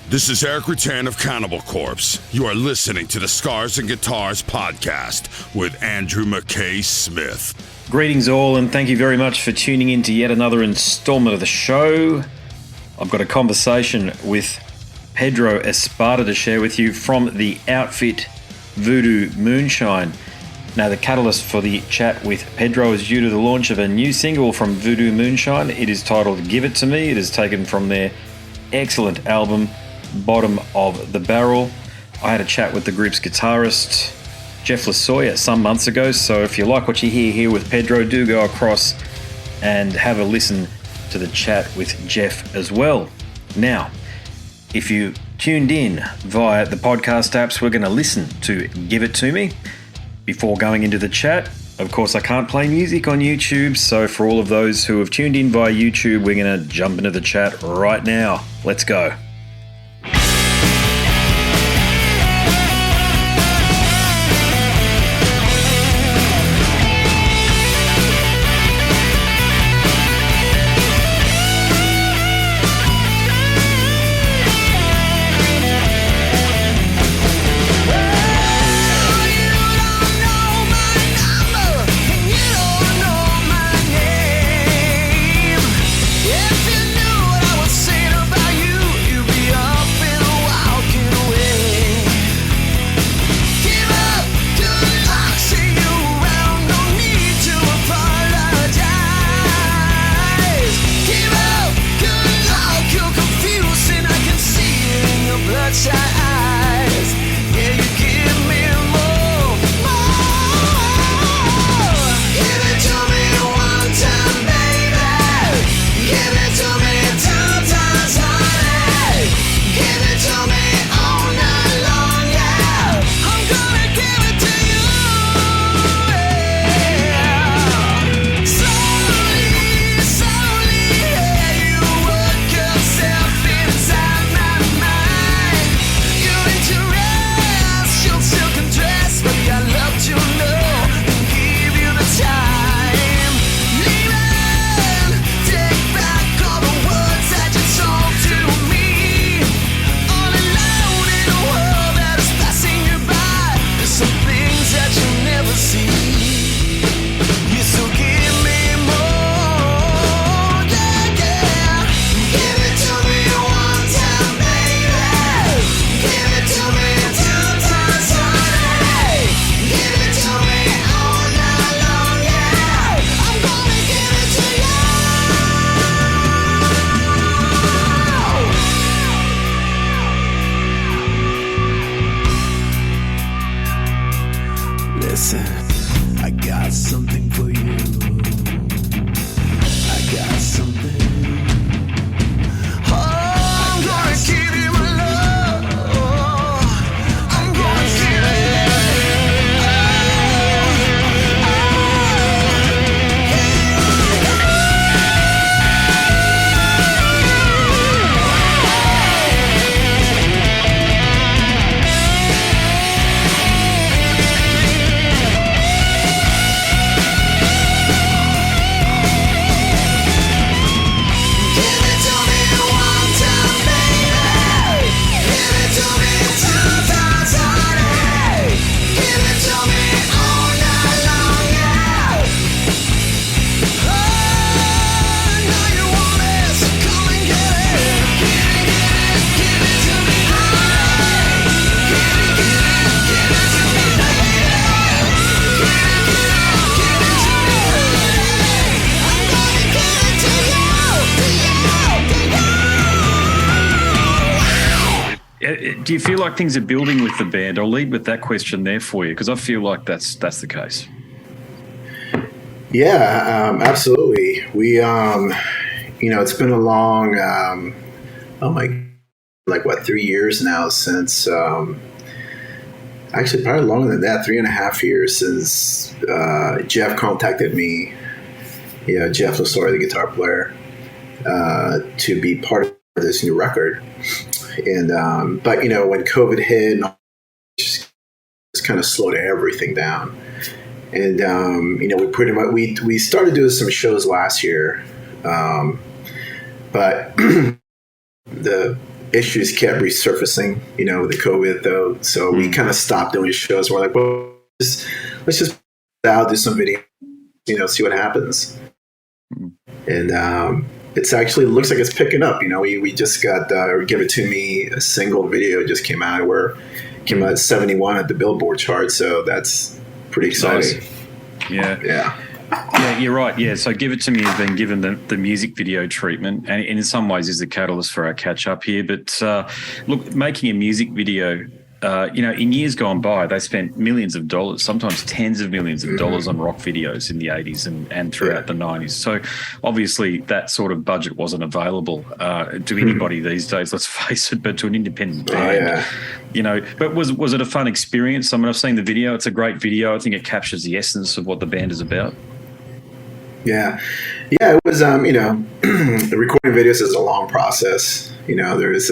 This is Eric Rutan of Cannibal Corpse. You are listening to the Scars and Guitars podcast with Andrew McKay Smith. Greetings all, and thank you very much for tuning in to yet another installment of the show. I've got a conversation with Pedro Espada to share with you from the outfit Voodoo Moonshine. Now, the catalyst for the chat with Pedro is due to the launch of a new single from Voodoo Moonshine. It is titled Give It To Me. It is taken from their excellent album, Bottom of the Barrel. I had a chat with the group's guitarist, Jeff Losawyer, some months ago, so if you like what you hear here with Pedro, do go across and have a listen to the chat with Jeff as well. Now, if you tuned in via the podcast apps, we're going to listen to Give It To Me. Before going into the chat, of course, I can't play music on YouTube, so for all of those who have tuned in via YouTube, we're going to jump into the chat right now. Let's go. Do you feel like things are building with the band? I'll lead with that question there for you, because I feel like that's the case. Yeah, absolutely. We, it's been a long, 3 years now since, actually probably longer than that, 3.5 years since Jeff contacted me, Jeff Losawyer, the guitar player, to be part of this new record. And but when COVID hit, just kind of slowed everything down. And we pretty much we started doing some shows last year, but the issues kept resurfacing, with the COVID though. So we kind of stopped doing shows. We're like, well, let's just out, do some video, see what happens. And it's actually looks like it's picking up. We just got Give It To Me, a single video just came out. Came out at 71 at the Billboard chart. So that's pretty exciting. Nice. Yeah, you're right. Yeah, so Give It To Me has been given the music video treatment, and in some ways is the catalyst for our catch up here. But look, making a music video, in years gone by, they spent millions of dollars, sometimes tens of millions of dollars on rock videos in the 80s and throughout the 90s. So obviously that sort of budget wasn't available to anybody these days, let's face it, but to an independent band. But was it a fun experience? I mean, I've seen the video. It's a great video. I think it captures the essence of what the band is about. Yeah, it was, the recording videos is a long process. There's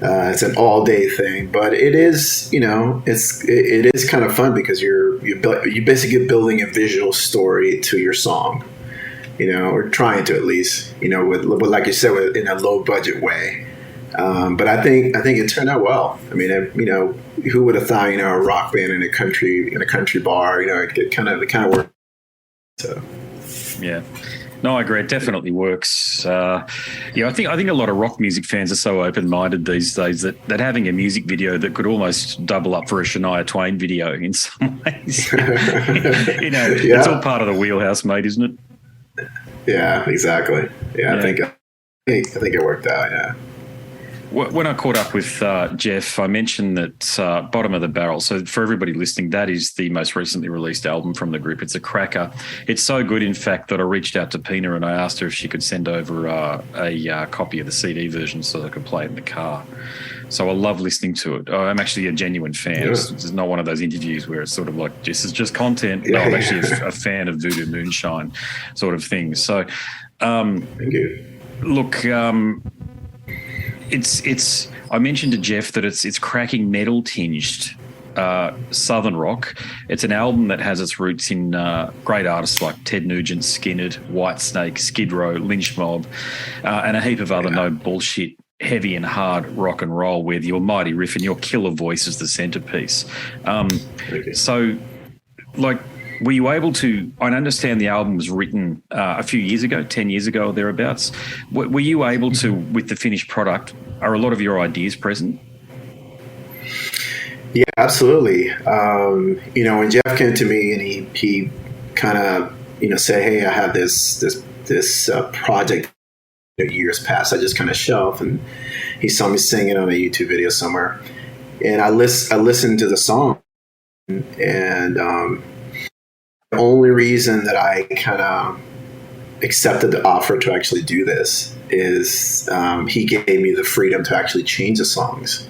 it's an all day thing, but it is, it is kind of fun because you basically building a visual story to your song, or trying to at least, with like you said, in a low budget way. But I think it turned out well. I mean, who would have thought, a rock band in a country bar, it kind of worked. So. Yeah. No, I agree. It definitely works. I think a lot of rock music fans are so open-minded these days that having a music video that could almost double up for a Shania Twain video in some ways. It's all part of the wheelhouse, mate, isn't it? Yeah, exactly. Yeah. I think it worked out. Yeah. When I caught up with Jeff, I mentioned that Bottom of the Barrel. So for everybody listening, that is the most recently released album from the group. It's a cracker. It's so good, in fact, that I reached out to Pina and I asked her if she could send over a copy of the CD version so that I could play it in the car. So I love listening to it. I'm actually a genuine fan. Yeah. It's not one of those interviews where it's sort of like, this is just content. No, I'm actually a fan of Voodoo Moonshine sort of thing. So, thank you. Look, It's. I mentioned to Jeff that it's cracking metal tinged southern rock. It's an album that has its roots in great artists like Ted Nugent, Skinner, Whitesnake, Skid Row, Lynch Mob, and a heap of other no bullshit heavy and hard rock and roll with your mighty riff and your killer voice as the centerpiece. So, like, were you able to, I understand the album was written a few years ago, 10 years ago or thereabouts. Were you able to, with the finished product, are a lot of your ideas present? Yeah, absolutely. When Jeff came to me and he kind of, said, hey, I have this project years past, I just kind of shelved, and he saw me singing on a YouTube video somewhere. And I listened to the song, and the only reason that I kind of accepted the offer to actually do this is he gave me the freedom to actually change the songs.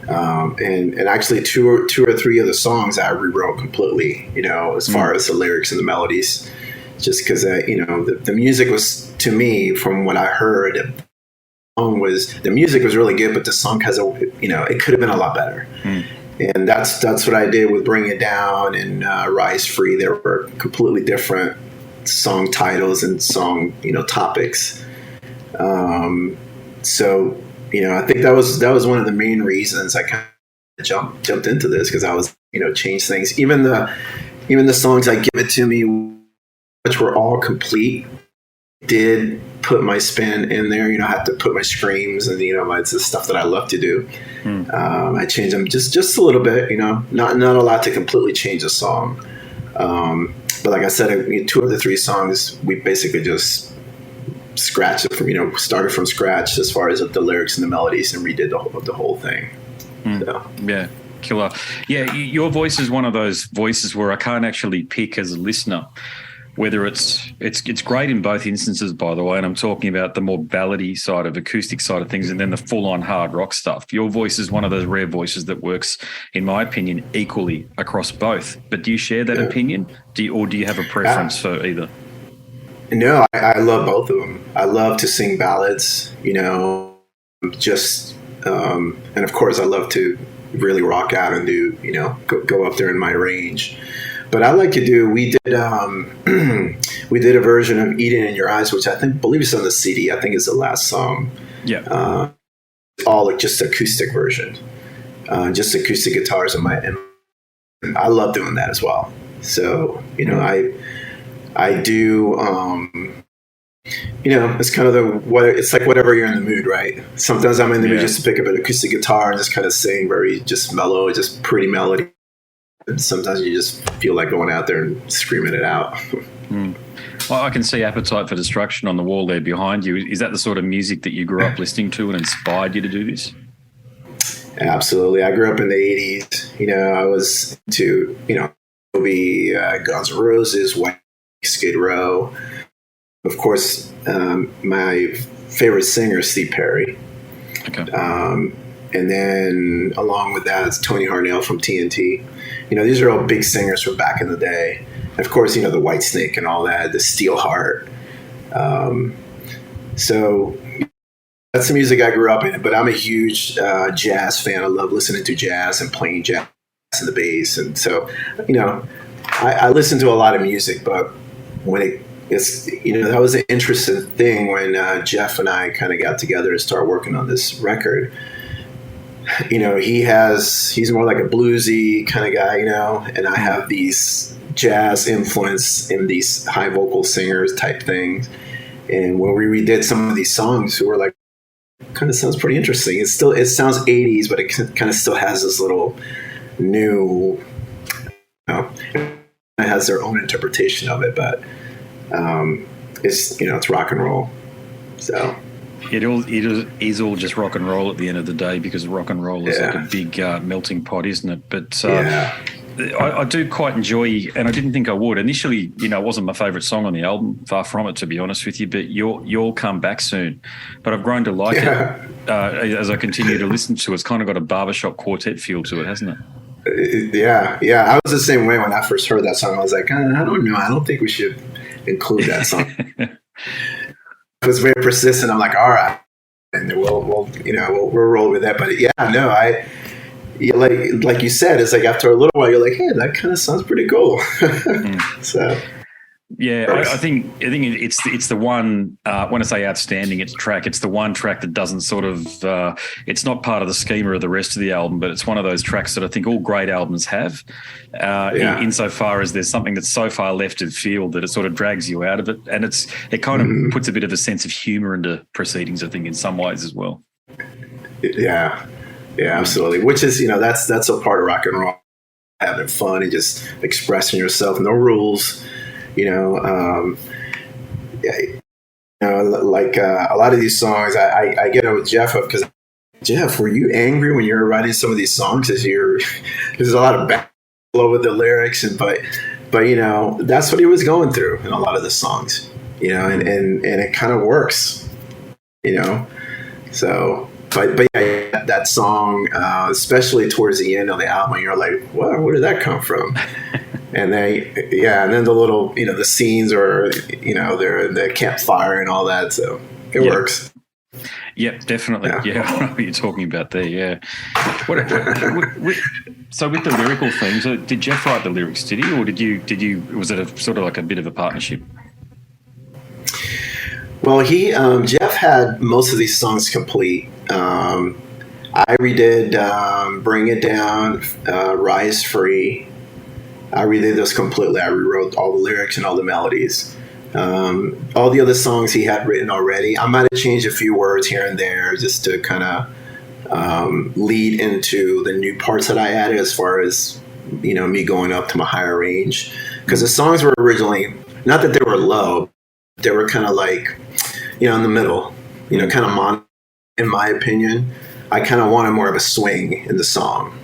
And actually two or three of the songs I rewrote completely, as far as the lyrics and the melodies, just because, the music was, to me, from what I heard, the music was really good, but the song has it could have been a lot better. And that's what I did with Bring It Down and Rise Free. They were completely different song titles and song, topics. So, I think that was one of the main reasons I kind of jumped into this, because I was, change things. Even the songs like Give It To Me, which were all complete, did put my spin in there. I had to put my screams and it's the stuff that I love to do. I changed them just a little bit. Not a lot to completely change the song. But like I said, two of the three songs we basically just scratched it from started from scratch as far as the lyrics and the melodies, and redid the whole thing. So. Yeah. Killer. Yeah, your voice is one of those voices where I can't actually pick as a listener whether it's great in both instances, by the way, and I'm talking about the more ballady side of acoustic side of things and then the full-on hard rock stuff. Your voice is one of those rare voices that works, in my opinion, equally across both. But do you share that opinion? Do you have a preference for either? No, I love both of them. I love to sing ballads, just and of course I love to really rock out and do, go up there in my range. But I like to do, we did a version of Eating in Your Eyes, which believe it's on the CD. I think it's the last song. Yeah. all like just acoustic version, just acoustic guitars and I love doing that as well. So, you know, I do, you know, it's kind of it's like whatever you're in the mood, right? Sometimes I'm in the mood just to pick up an acoustic guitar and just kind of sing very just mellow, just pretty melody. And sometimes you just feel like going out there and screaming it out. Well, I can see Appetite for Destruction on the wall there behind you. Is that the sort of music that you grew up listening to and inspired you to do this? Absolutely. I grew up in the 80s. You know, I was into, you know, Guns N' Roses, White, Skid Row. Of course, my favorite singer is Steve Perry. Okay. And then along with that, it's Tony Harnell from TNT. You know, these are all big singers from back in the day. And of course, you know, the White Snake and all that, the Steelheart. So that's the music I grew up in. But I'm a huge jazz fan. I love listening to jazz and playing jazz and the bass. And so, you know, I listen to a lot of music, but when it's, you know, that was an interesting thing when Jeff and I kind of got together and started working on this record. You know, he's more like a bluesy kind of guy, you know, and I have these jazz influence in these high vocal singers type things. And when we redid some of these songs, we were like, kind of sounds pretty interesting. It sounds 80s, but it kind of still has this little new, you know, it has their own interpretation of it, but it's, you know, it's rock and roll. So it is all just rock and roll at the end of the day, because rock and roll is like a big melting pot, isn't it? But I do quite enjoy, and I didn't think I would. Initially, you know, it wasn't my favourite song on the album, far from it, to be honest with you, but You'll Come Back Soon. But I've grown to like it as I continue to listen to it. It's kind of got a barbershop quartet feel to it, hasn't it? Yeah. I was the same way when I first heard that song. I was like, I don't know. I don't think we should include that song. It was very persistent. I'm like, all right, and we'll you know, we'll roll with that. But like you said, it's like after a little while, you're like, hey, that kind of sounds pretty cool. So. Yeah, I think it's the one, when I say outstanding, it's the one track that doesn't sort of, it's not part of the schema of the rest of the album, but it's one of those tracks that I think all great albums have, insofar as there's something that's so far left of field that it sort of drags you out of it. And it kind of puts a bit of a sense of humour into proceedings, I think, in some ways as well. Yeah, absolutely. Which is, you know, that's a part of rock and roll, having fun and just expressing yourself, no rules. You know, like a lot of these songs, I get it with Jeff up because, Jeff, were you angry when you were writing some of these songs? There's a lot of battle with the lyrics, but you know, that's what he was going through in a lot of the songs. You know, and it kind of works. You know, so. But yeah, that song, especially towards the end of the album, you're like, "Wow, where did that come from?" And then the little, you know, the scenes are, you know, they're in the campfire and all that, so it works. Yep, definitely. Yeah, I know what you're talking about there. Yeah. So with the lyrical themes, did Jeff write the lyrics? Did he, or did you? Was it a sort of like a bit of a partnership? Well, Jeff had most of these songs complete. I redid Bring It Down, Rise Free. I redid those completely. I rewrote all the lyrics and all the melodies. All the other songs he had written already. I might have changed a few words here and there just to kind of lead into the new parts that I added, as far as, you know, me going up to my higher range. Because the songs were originally, not that they were low, they were kind of like, you know, in the middle, you know, kind of mono, in my opinion. I kind of wanted more of a swing in the song.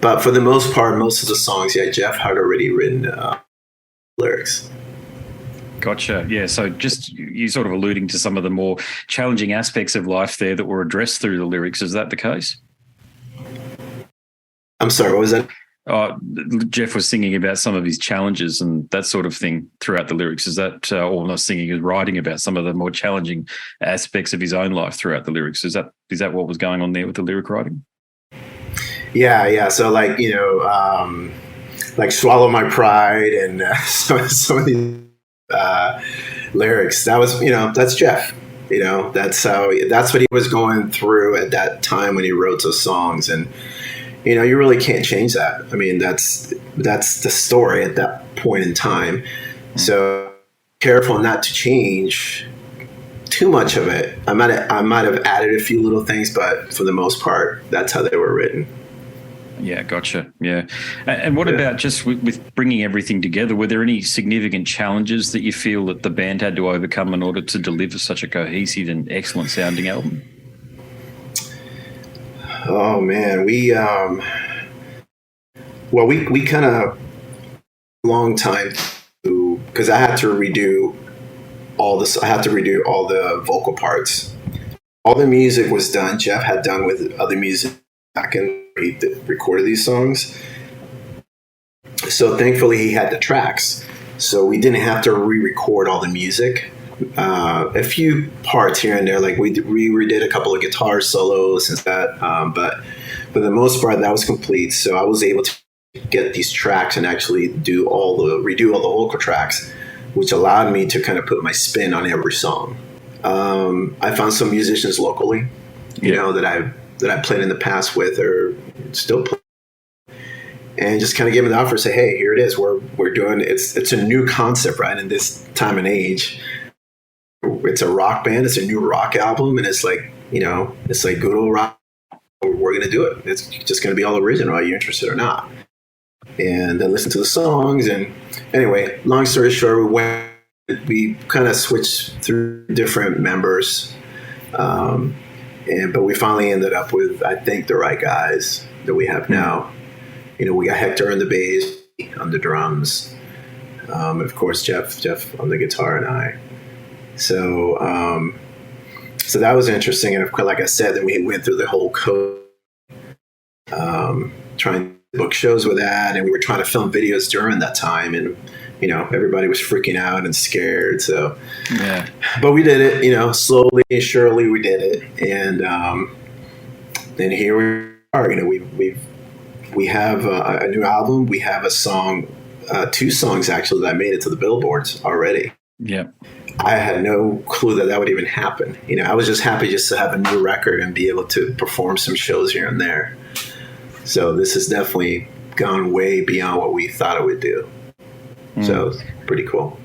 But for the most part, most of the songs, Jeff had already written lyrics. Gotcha. Yeah. So just you sort of alluding to some of the more challenging aspects of life there that were addressed through the lyrics. Is that the case? I'm sorry, what was that? Jeff was singing about some of his challenges and that sort of thing throughout the lyrics. Is that, or not singing, is writing about some of the more challenging aspects of his own life throughout the lyrics? Is that what was going on there with the lyric writing? Yeah. So, like, you know, like Swallow My Pride and some of these lyrics. That was, you know, that's Jeff. You know, that's what he was going through at that time when he wrote those songs. And, you know, you really can't change that. I mean, that's the story at that point in time. So careful not to change too much of it. I might have added a few little things, but for the most part, that's how they were written. Yeah, gotcha. Yeah. And what about just with bringing everything together? Were there any significant challenges that you feel that the band had to overcome in order to deliver such a cohesive and excellent sounding album? Oh man, we kind of long time because I had to redo all this. I had to redo all the vocal parts. All the music was done. Jeff had done with other music back in he recorded these songs. So thankfully he had the tracks. So we didn't have to re-record all the music. A few parts here and there, like we redid a couple of guitar solos and that. But for the most part, that was complete. So I was able to get these tracks and actually redo all the vocal tracks, which allowed me to kind of put my spin on every song. I found some musicians locally, you know, that I played in the past with or still play, and just kind of gave them the offer, say, hey, here it is. We're doing it's a new concept, right? In this time and age, it's a rock band. It's a new rock album, and it's like, you know, it's like good old rock. We're going to do it. It's just going to be all original. Are you interested or not? And then listen to the songs. And anyway, long story short, we kind of switched through different members. But we finally ended up with, I think, the right guys that we have now. You know, we got Hector on the bass, on the drums, and of course Jeff on the guitar, and I. So that was interesting, and of course, like I said, then we went through the whole code, trying to book shows with that, and we were trying to film videos during that time, and you know, everybody was freaking out and scared. So, yeah. But we did it, you know, slowly and surely we did it. And then here we are, you know, we have a new album. We have a song, 2 songs actually that made it to the billboards already. Yeah. I had no clue that would even happen. You know, I was just happy just to have a new record and be able to perform some shows here and there. So this has definitely gone way beyond what we thought it would do. So pretty cool.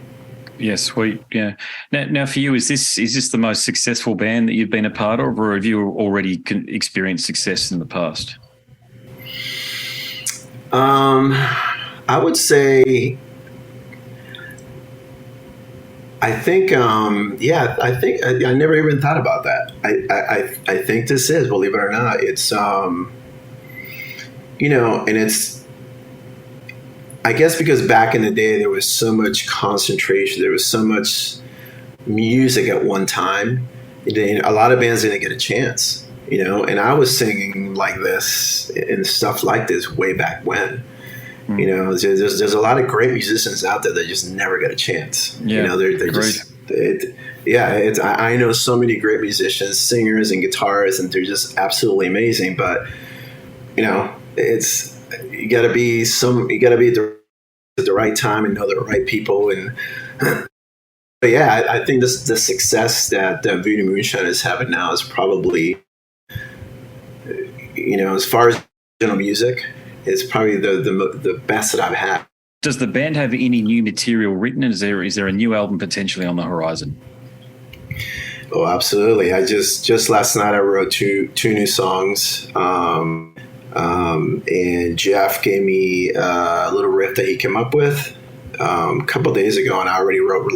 Yeah, sweet. Yeah. Now for you, is this the most successful band that you've been a part of, or have you already experienced success in the past? I would say, I think I never even thought about that. I think this is, believe it or not, it's, you know, and it's, I guess because back in the day, there was so much concentration. There was so much music at one time. A lot of bands didn't get a chance, you know, and I was singing like this and stuff like this way back when. You know, there's a lot of great musicians out there that just never get a chance. Yeah, you know, they're just, I know so many great musicians, singers and guitarists, and they're just absolutely amazing. But, you know, you got to be at the right time and know the right people. And but yeah, I think the success that Voodoo Moonshine is having now is probably, you know, as far as original music, it's probably the best that I've had. Does the band have any new material written? Is there a new album potentially on the horizon? Oh, absolutely. I just last night I wrote two new songs. And Jeff gave me a little riff that he came up with a couple of days ago, and I already wrote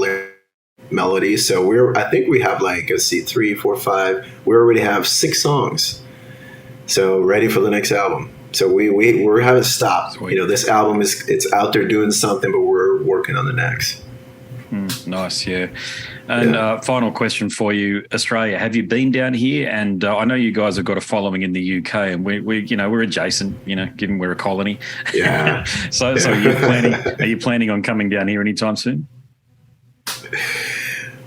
melodies. So I think we have 3, 4, 5. We already have 6 songs. So ready for the next album. So we haven't stopped. Sweet. You know, this album it's out there doing something, but we're working on the next. Nice, yeah. And final question for you, Australia. Have you been down here? And I know you guys have got a following in the UK, and we're adjacent. You know, given we're a colony. Yeah. So are you planning on coming down here anytime soon?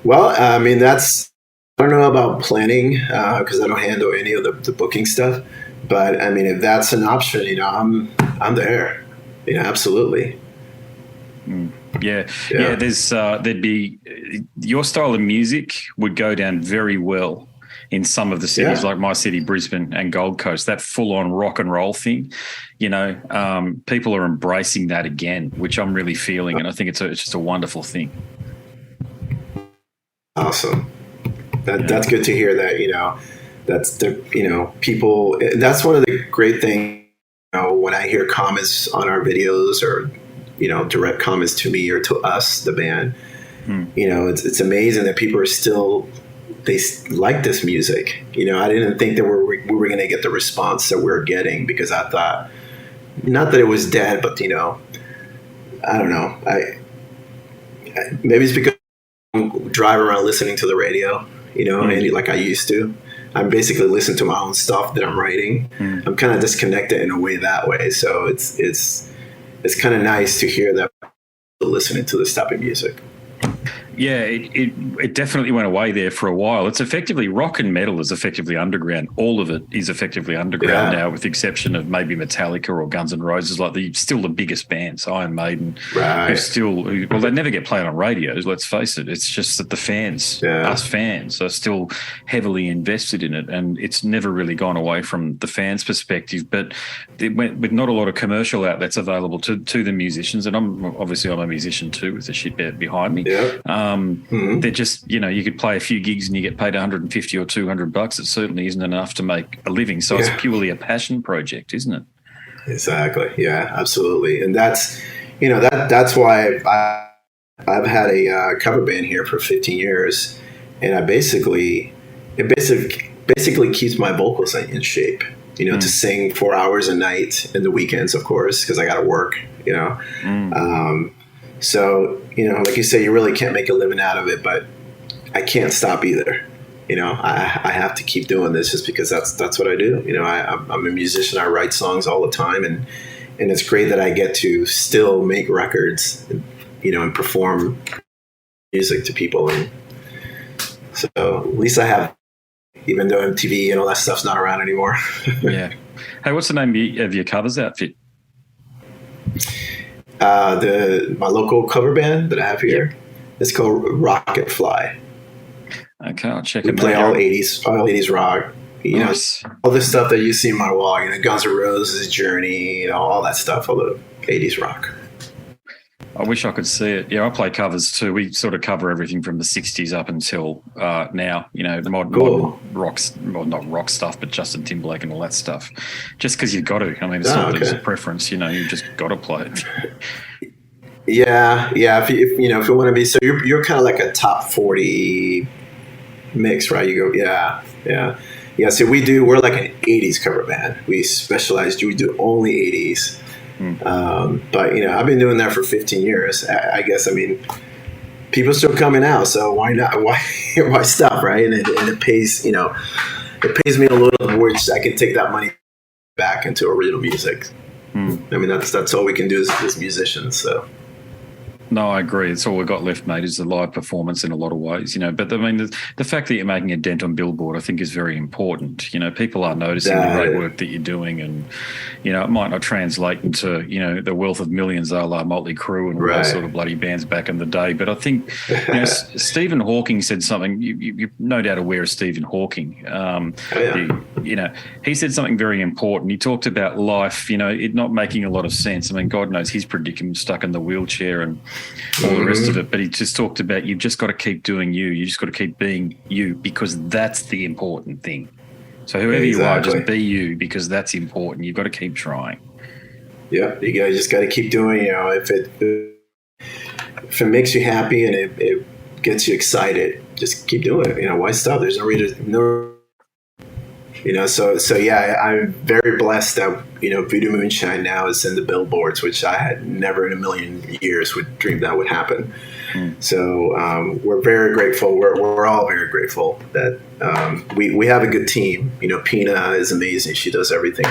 Well, I mean, I don't know about planning because I don't handle any of the booking stuff. But I mean, if that's an option, you know, I'm there. You know, absolutely. Yeah. There'd be your style of music would go down very well in some of the cities like my city, Brisbane and Gold Coast. That full-on rock and roll thing, people are embracing that again, which I'm really feeling, and I think it's just a wonderful thing. Awesome. That's good to hear. That that's the people. That's one of the great things. When I hear comments on our videos or direct comments to me or to us, the band, it's amazing that people are still, they like this music. I didn't think that we were going to get the response that we're getting, because I thought, not that it was dead, but I don't know. Maybe it's because I drive around listening to the radio, and like I used to. I'm basically listening to my own stuff that I'm writing. I'm kind of disconnected in a way that way. So it's kind of nice to hear that listening to this type of music. Yeah, it definitely went away there for a while. It's effectively, rock and metal is effectively underground. All of it is effectively underground now, with the exception of maybe Metallica or Guns N' Roses, still the biggest bands, Iron Maiden, who they never get played on radios, let's face it. It's just that the fans, us fans, are still heavily invested in it, and it's never really gone away from the fans' perspective. But it went with not a lot of commercial outlets available to the musicians, and I'm a musician too, with the shit behind me. They're just, you could play a few gigs and you get paid $150 or $200. It certainly isn't enough to make a living. So it's purely a passion project, isn't it? Exactly. Yeah, absolutely. And that's, that's why I've had a cover band here for 15 years, and it basically keeps my vocals in shape. To sing 4 hours a night in the weekends, of course, because I got to work. So, like you say, you really can't make a living out of it, but I can't stop either. I have to keep doing this just because that's what I do. I'm a musician. I write songs all the time, and it's great that I get to still make records, and perform music to people. And so at least I have, even though MTV and all that stuff's not around anymore. Yeah. Hey, what's the name of your covers outfit? My local cover band that I have here, it's called Rockin. Okay, I'll check it out. We play all 80s rock. Nice. All this stuff that you see in my wall, Guns N' Roses, Journey, all that stuff, all the 80s rock. I wish I could see it. Yeah, I play covers too. We sort of cover everything from the 60s up until now, the modern rocks, well, not rock stuff, but Justin Timberlake and all that stuff. Just because you've got to. I mean, it's not there's a preference, you just got to play it. Yeah. If you want to be, so you're kind of like a top 40 mix, right? You go, yeah. So we're like an 80s cover band. We do only 80s. But I've been doing that for 15 years. I guess, people still coming out, so why not? Why stop, right? And it pays, it pays me a little, which I can take that money back into original music. That's all we can do as musicians. So. No, I agree. It's all we've got left, mate, is the live performance in a lot of ways, But the fact that you're making a dent on Billboard, I think, is very important. People are noticing the great work that you're doing, and it might not translate into the wealth of millions a la Motley Crue and all those sort of bloody bands back in the day. But I think Stephen Hawking said something. You're no doubt aware of Stephen Hawking. He said something very important. He talked about life, it not making a lot of sense. God knows his predicament, stuck in the wheelchair and all the rest of it, but he just talked about you've just got to keep doing you just got to keep being you, because that's the important thing. So whoever you are, just be you, because that's important. You've got to keep trying. You just got to keep doing, if it makes you happy and it gets you excited, just keep doing it. Why stop? There's no reason. So I'm very blessed that, Voodoo Moonshine now is in the billboards, which I had never in a million years would dream that would happen. So we're very grateful. We're all very grateful that we have a good team. Pina is amazing. She does everything.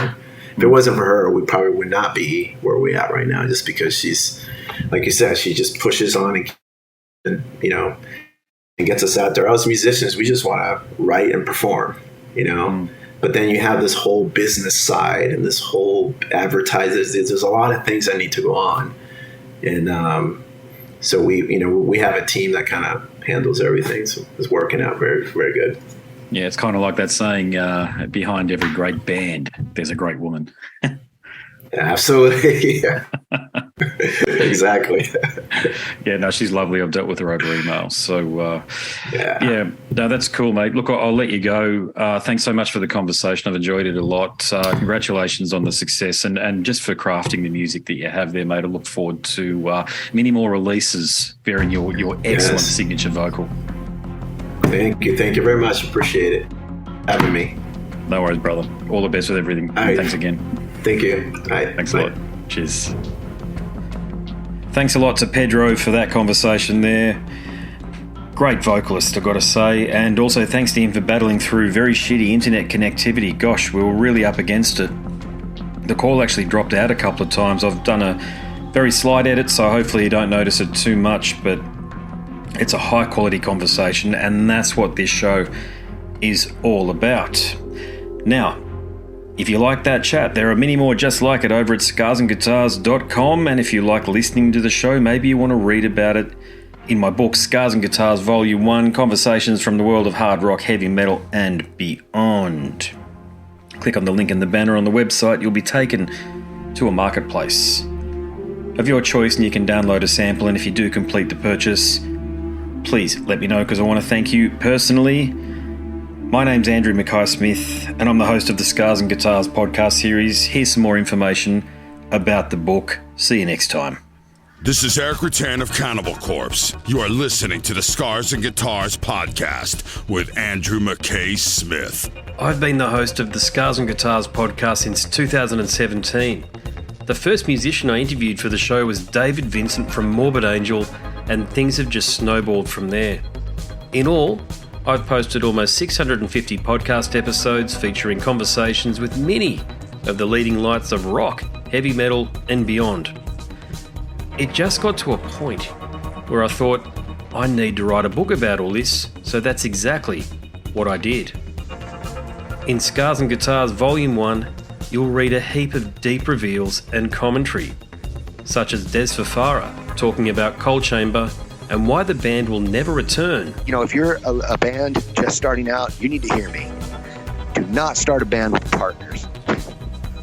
If it wasn't for her, we probably would not be where we're at right now, just because she's, like you said, she just pushes on and gets us out there. Us musicians, we just want to write and perform, But then you have this whole business side and this whole advertisers. There's a lot of things that need to go on. And So we have a team that kind of handles everything. So it's working out very, very good. Yeah, it's kind of like that saying, behind every great band, there's a great woman. Absolutely. Yeah. Exactly. Yeah, no, she's lovely. I've dealt with her over email. So, yeah, no, that's cool, mate. Look, I'll let you go. Thanks so much for the conversation. I've enjoyed it a lot. Congratulations on the success and just for crafting the music that you have there, mate. I look forward to many more releases bearing your excellent signature vocal. Thank you. Thank you very much. Appreciate it. Having me. No worries, brother. All the best with everything. Right. Thanks again. Thank you. All right. Thanks a lot. Cheers. Thanks a lot to Pedro for that conversation there. Great vocalist, I've got to say. And also thanks to him for battling through very shitty internet connectivity. Gosh, we were really up against it. The call actually dropped out a couple of times. I've done a very slight edit, so hopefully you don't notice it too much, but it's a high quality conversation, and that's what this show is all about. Now, if you like that chat, there are many more just like it over at scarsandguitars.com, and if you like listening to the show, maybe you want to read about it in my book, Scars and Guitars Volume 1, Conversations from the World of Hard Rock, Heavy Metal and Beyond. Click on the link in the banner on the website, you'll be taken to a marketplace of your choice, and you can download a sample, and if you do complete the purchase, please let me know, because I want to thank you personally. My name's Andrew Mackay-Smith, and I'm the host of the Scars and Guitars podcast series. Here's some more information about the book. See you next time. This is Eric Rattan of Cannibal Corpse. You are listening to the Scars and Guitars podcast with Andrew Mackay-Smith. I've been the host of the Scars and Guitars podcast since 2017. The first musician I interviewed for the show was David Vincent from Morbid Angel, and things have just snowballed from there. In all, I've posted almost 650 podcast episodes featuring conversations with many of the leading lights of rock, heavy metal, and beyond. It just got to a point where I thought, I need to write a book about all this, so that's exactly what I did. In Scars and Guitars Volume 1, you'll read a heap of deep reveals and commentary, such as Des Fafara talking about Coal Chamber and why the band will never return. You know, if you're a band just starting out, you need to hear me. Do not start a band with partners.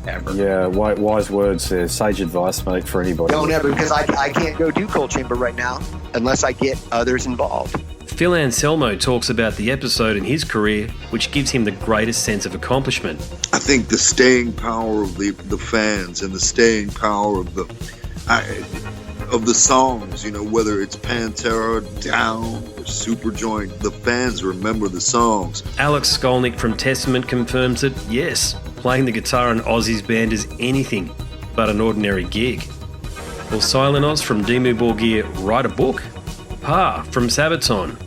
Ever. Yeah, wise words there. Sage advice, mate, for anybody. Don't ever, because I can't go do Coal Chamber right now unless I get others involved. Phil Anselmo talks about the episode in his career which gives him the greatest sense of accomplishment. I think the staying power of the fans and the staying power of the songs, you know, whether it's Pantera, Down, or Superjoint, the fans remember the songs. Alex Skolnick from Testament confirms that, yes, playing the guitar in Ozzy's band is anything but an ordinary gig. Will Silent Oz from Dimmu Borgir write a book? Pa from Sabaton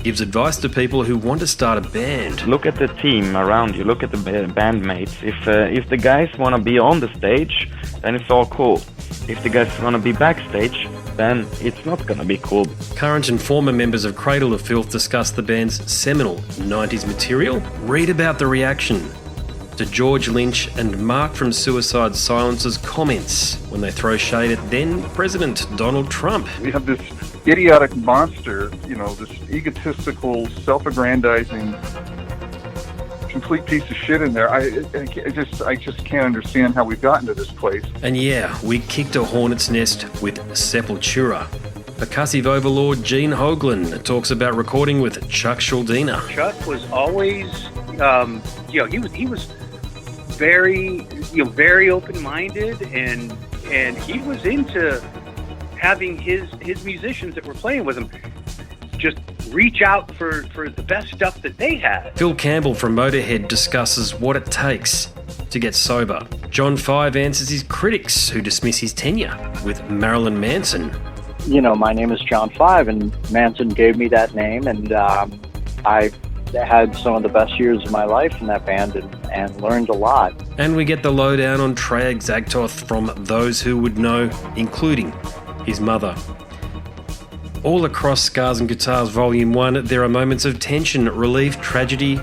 gives advice to people who want to start a band. Look at the team around you, look at the bandmates. If the guys want to be on the stage, then it's all cool. If the guys want to be backstage, then it's not going to be cool. Current and former members of Cradle of Filth discuss the band's seminal 90s material. Read about the reaction to George Lynch and Mark from Suicide Silence's comments when they throw shade at then President Donald Trump. We have this idiotic monster, you know, this egotistical, self-aggrandizing, complete piece of shit in there. I just can't understand how we've gotten to this place. And yeah, we kicked a hornet's nest with Sepultura. Percussive overlord Gene Hoglan talks about recording with Chuck Schuldiner. Chuck was always, he was very, very open-minded, and he was into having his musicians that were playing with him just reach out for the best stuff that they had. Phil Campbell from Motorhead discusses what it takes to get sober. John Five answers his critics who dismiss his tenure with Marilyn Manson. You know, my name is John Five, and Manson gave me that name, and I had some of the best years of my life in that band and learned a lot. And we get the lowdown on Treyarch Zagtoth from those who would know, including his mother. All across Scars and Guitars Volume 1, there are moments of tension, relief, tragedy,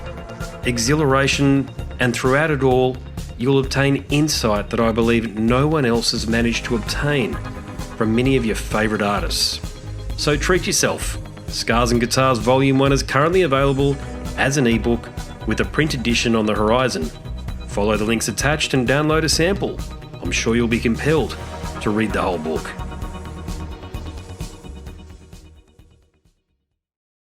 exhilaration, and throughout it all, you'll obtain insight that I believe no one else has managed to obtain from many of your favourite artists. So treat yourself. Scars and Guitars Volume 1 is currently available as an ebook with a print edition on the horizon. Follow the links attached and download a sample. I'm sure you'll be compelled to read the whole book.